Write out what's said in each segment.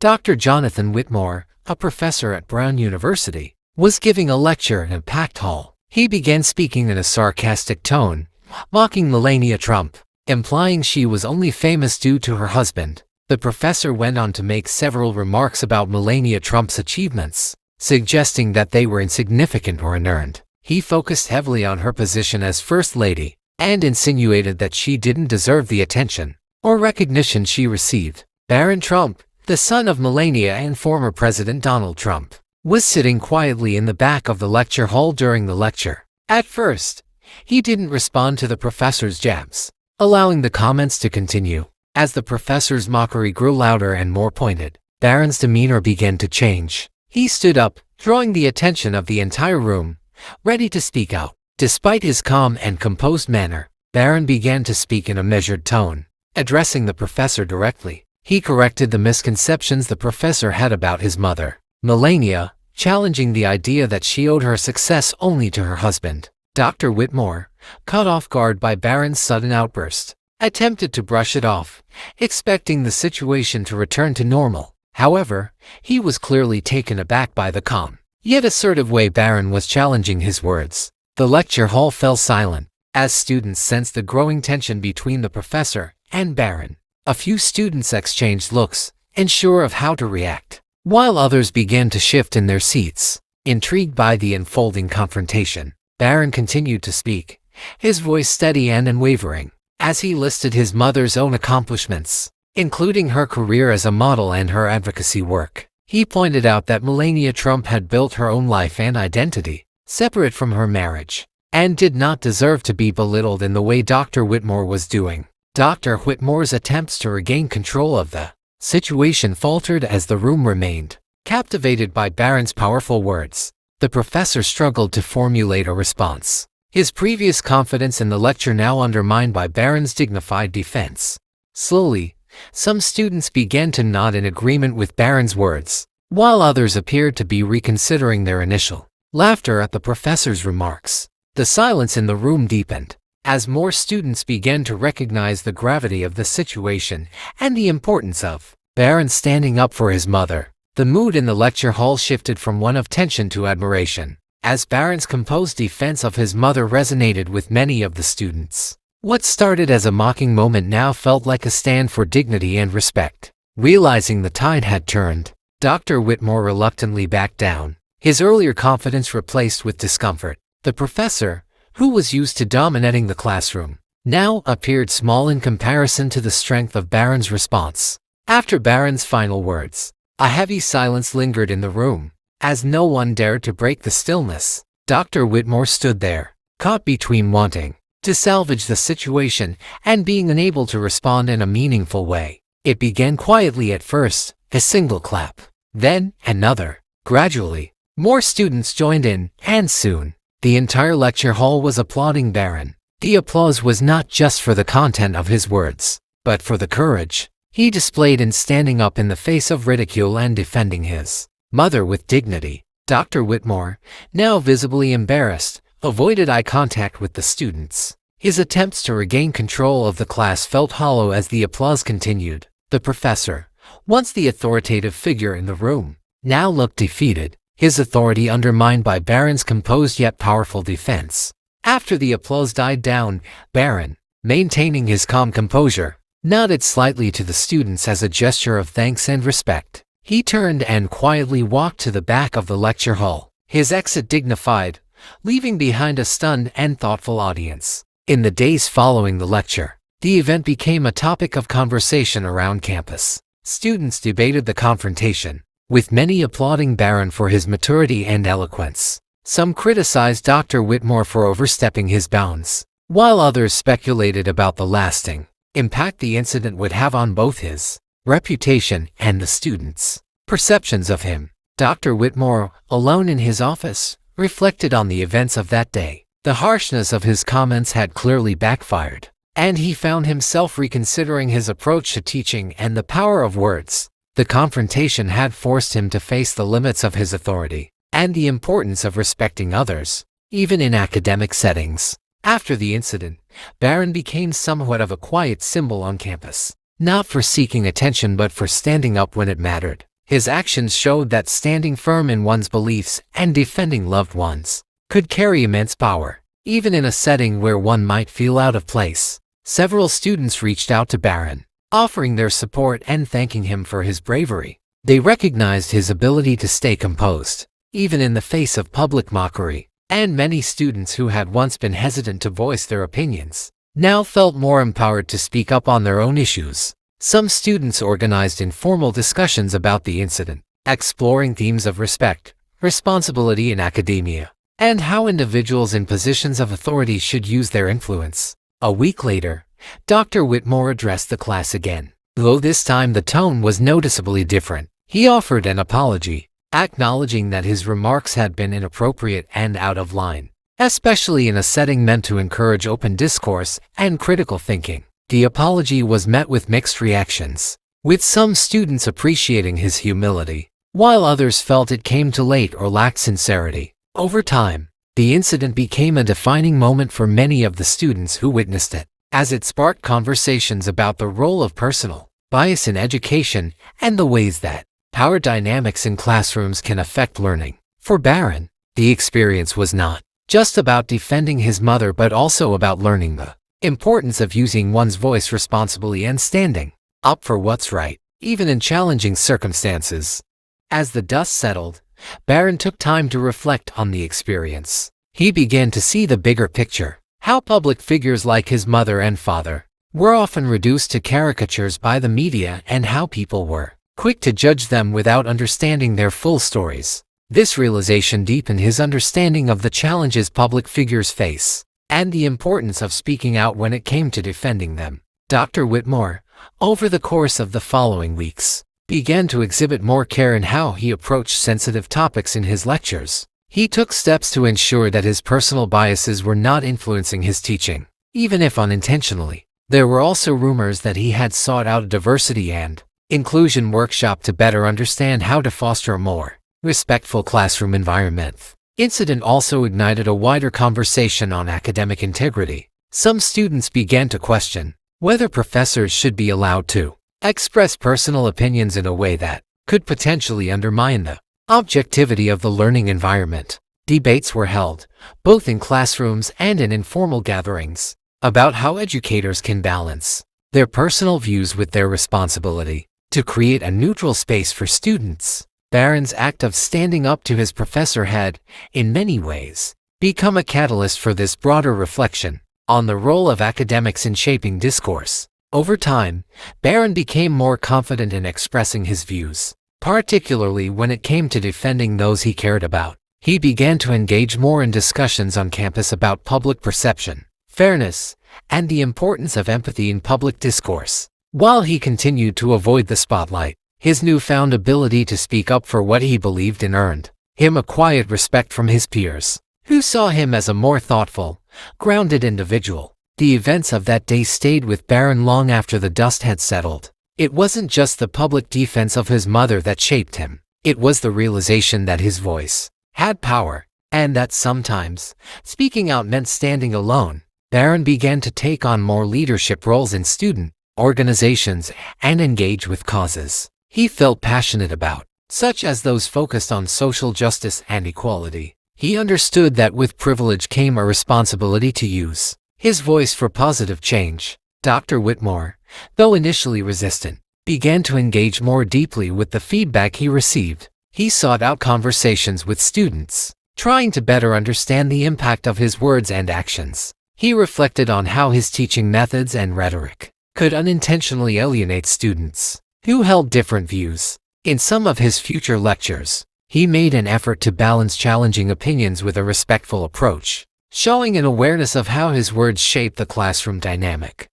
Dr. Jonathan Whitmore, a professor at Brown University, was giving a lecture in a packed hall. He began speaking in a sarcastic tone, mocking Melania Trump, implying she was only famous due to her husband. The professor went on to make several remarks about Melania Trump's achievements, suggesting that they were insignificant or unearned. He focused heavily on her position as First Lady, and insinuated that she didn't deserve the attention or recognition she received. Barron Trump, the son of Melania and former President Donald Trump, was sitting quietly in the back of the lecture hall during the lecture. At first, he didn't respond to the professor's jabs, allowing the comments to continue. As the professor's mockery grew louder and more pointed, Barron's demeanor began to change. He stood up, drawing the attention of the entire room, ready to speak out. Despite his calm and composed manner, Barron began to speak in a measured tone, addressing the professor directly. He corrected the misconceptions the professor had about his mother, Melania, challenging the idea that she owed her success only to her husband. Dr. Whitmore, caught off guard by Barron's sudden outburst, attempted to brush it off, expecting the situation to return to normal. However, he was clearly taken aback by the calm, yet assertive way Barron was challenging his words. The lecture hall fell silent, as students sensed the growing tension between the professor and Barron. A few students exchanged looks, unsure of how to react, while others began to shift in their seats. Intrigued by the unfolding confrontation, Barron continued to speak, his voice steady and unwavering, as he listed his mother's own accomplishments, including her career as a model and her advocacy work. He pointed out that Melania Trump had built her own life and identity, separate from her marriage, and did not deserve to be belittled in the way Dr. Whitmore was doing. Dr. Whitmore's attempts to regain control of the situation faltered as the room remained captivated by Barron's powerful words. The professor struggled to formulate a response, his previous confidence in the lecture now undermined by Barron's dignified defense. Slowly, some students began to nod in agreement with Barron's words, while others appeared to be reconsidering their initial laughter at the professor's remarks. The silence in the room deepened, as more students began to recognize the gravity of the situation and the importance of Barron standing up for his mother. The mood in the lecture hall shifted from one of tension to admiration, as Barron's composed defense of his mother resonated with many of the students. What started as a mocking moment now felt like a stand for dignity and respect. Realizing the tide had turned, Dr. Whitmore reluctantly backed down, his earlier confidence replaced with discomfort. The professor, who was used to dominating the classroom, now appeared small in comparison to the strength of Barron's response. After Barron's final words, a heavy silence lingered in the room, as no one dared to break the stillness. Dr. Whitmore stood there, caught between wanting to salvage the situation and being unable to respond in a meaningful way. It began quietly at first, a single clap, then another. Gradually, more students joined in, and soon, the entire lecture hall was applauding Barron. The applause was not just for the content of his words, but for the courage he displayed in standing up in the face of ridicule and defending his mother with dignity. Dr. Whitmore, now visibly embarrassed, avoided eye contact with the students. His attempts to regain control of the class felt hollow as the applause continued. The professor, once the authoritative figure in the room, now looked defeated, his authority undermined by Barron's composed yet powerful defense. After the applause died down, Barron, maintaining his calm composure, nodded slightly to the students as a gesture of thanks and respect. He turned and quietly walked to the back of the lecture hall, his exit dignified, leaving behind a stunned and thoughtful audience. In the days following the lecture, the event became a topic of conversation around campus. Students debated the confrontation, with many applauding Barron for his maturity and eloquence. Some criticized Dr. Whitmore for overstepping his bounds, while others speculated about the lasting impact the incident would have on both his reputation and the students' perceptions of him. Dr. Whitmore, alone in his office, reflected on the events of that day. The harshness of his comments had clearly backfired, and he found himself reconsidering his approach to teaching and the power of words. The confrontation had forced him to face the limits of his authority and the importance of respecting others, even in academic settings. After the incident, Barron became somewhat of a quiet symbol on campus, not for seeking attention but for standing up when it mattered. His actions showed that standing firm in one's beliefs and defending loved ones could carry immense power, even in a setting where one might feel out of place. Several students reached out to Barron, offering their support and thanking him for his bravery. They recognized his ability to stay composed, even in the face of public mockery, and many students who had once been hesitant to voice their opinions now felt more empowered to speak up on their own issues. Some students organized informal discussions about the incident, exploring themes of respect, responsibility in academia, and how individuals in positions of authority should use their influence. A week later, Dr. Whitmore addressed the class again. Though this time the tone was noticeably different, he offered an apology, acknowledging that his remarks had been inappropriate and out of line, especially in a setting meant to encourage open discourse and critical thinking. The apology was met with mixed reactions, with some students appreciating his humility, while others felt it came too late or lacked sincerity. Over time, the incident became a defining moment for many of the students who witnessed it, as it sparked conversations about the role of personal bias in education and the ways that power dynamics in classrooms can affect learning. For Barron, the experience was not just about defending his mother but also about learning the importance of using one's voice responsibly and standing up for what's right, even in challenging circumstances. As the dust settled, Barron took time to reflect on the experience. He began to see the bigger picture, how public figures like his mother and father were often reduced to caricatures by the media and how people were quick to judge them without understanding their full stories. This realization deepened his understanding of the challenges public figures face and the importance of speaking out when it came to defending them. Dr. Whitmore, over the course of the following weeks, began to exhibit more care in how he approached sensitive topics in his lectures. He took steps to ensure that his personal biases were not influencing his teaching, even if unintentionally. There were also rumors that he had sought out a diversity and inclusion workshop to better understand how to foster a more respectful classroom environment. Incident also ignited a wider conversation on academic integrity. Some students began to question whether professors should be allowed to express personal opinions in a way that could potentially undermine the objectivity of the learning environment. Debates were held, both in classrooms and in informal gatherings, about how educators can balance their personal views with their responsibility to create a neutral space for students. Barron's act of standing up to his professor had, in many ways, become a catalyst for this broader reflection on the role of academics in shaping discourse. Over time, Barron became more confident in expressing his views, particularly when it came to defending those he cared about. He began to engage more in discussions on campus about public perception, fairness, and the importance of empathy in public discourse. While he continued to avoid the spotlight, his newfound ability to speak up for what he believed in earned him a quiet respect from his peers, who saw him as a more thoughtful, grounded individual. The events of that day stayed with Barron long after the dust had settled. It wasn't just the public defense of his mother that shaped him. It was the realization that his voice had power, and that sometimes speaking out meant standing alone. Barron began to take on more leadership roles in student organizations and engage with causes he felt passionate about, such as those focused on social justice and equality. He understood that with privilege came a responsibility to use his voice for positive change. Dr. Whitmore, though initially resistant, began to engage more deeply with the feedback he received. He sought out conversations with students, trying to better understand the impact of his words and actions. He reflected on how his teaching methods and rhetoric could unintentionally alienate students who held different views. In some of his future lectures, he made an effort to balance challenging opinions with a respectful approach, showing an awareness of how his words shaped the classroom dynamic.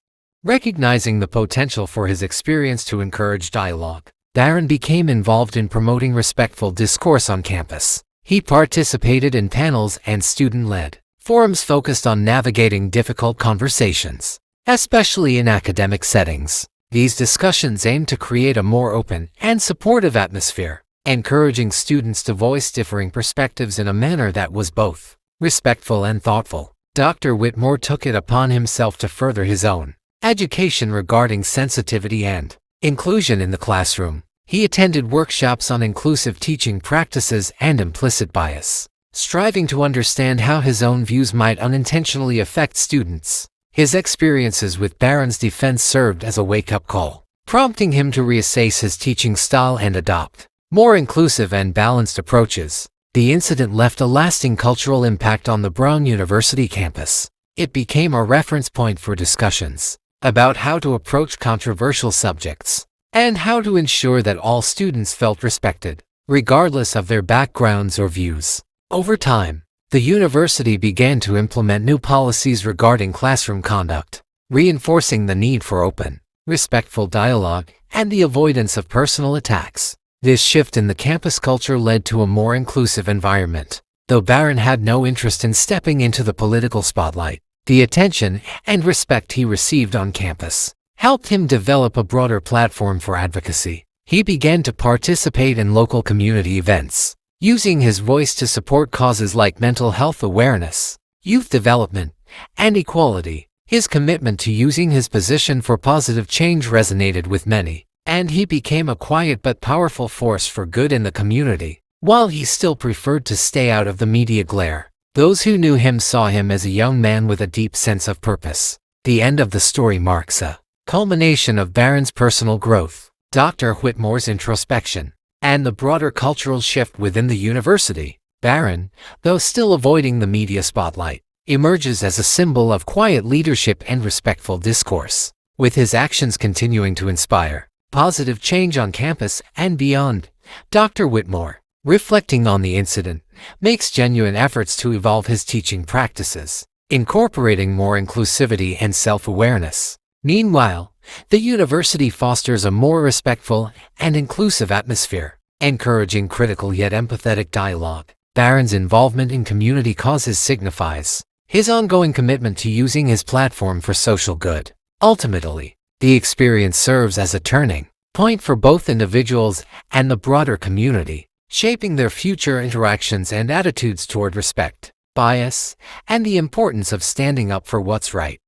Recognizing the potential for his experience to encourage dialogue, Barron became involved in promoting respectful discourse on campus. He participated in panels and student-led forums focused on navigating difficult conversations, especially in academic settings. These discussions aimed to create a more open and supportive atmosphere, encouraging students to voice differing perspectives in a manner that was both respectful and thoughtful. Dr. Whitmore took it upon himself to further his own education regarding sensitivity and inclusion in the classroom. He attended workshops on inclusive teaching practices and implicit bias, striving to understand how his own views might unintentionally affect students. His experiences with Barron's defense served as a wake-up call, prompting him to reassess his teaching style and adopt more inclusive and balanced approaches. The incident left a lasting cultural impact on the Brown University campus. It became a reference point for discussions about how to approach controversial subjects and how to ensure that all students felt respected, regardless of their backgrounds or views. Over time, the university began to implement new policies regarding classroom conduct, reinforcing the need for open, respectful dialogue and the avoidance of personal attacks. This shift in the campus culture led to a more inclusive environment. Though Barron had no interest in stepping into the political spotlight, the attention and respect he received on campus helped him develop a broader platform for advocacy. He began to participate in local community events, using his voice to support causes like mental health awareness, youth development, and equality. His commitment to using his position for positive change resonated with many, and he became a quiet but powerful force for good in the community. While he still preferred to stay out of the media glare, those who knew him saw him as a young man with a deep sense of purpose. The end of the story marks a culmination of Barron's personal growth, Dr. Whitmore's introspection, and the broader cultural shift within the university. Barron, though still avoiding the media spotlight, emerges as a symbol of quiet leadership and respectful discourse, with his actions continuing to inspire positive change on campus and beyond. Dr. Whitmore, reflecting on the incident, makes genuine efforts to evolve his teaching practices, incorporating more inclusivity and self-awareness. Meanwhile, the university fosters a more respectful and inclusive atmosphere, encouraging critical yet empathetic dialogue. Barron's involvement in community causes signifies his ongoing commitment to using his platform for social good. Ultimately, the experience serves as a turning point for both individuals and the broader community, shaping their future interactions and attitudes toward respect, bias, and the importance of standing up for what's right.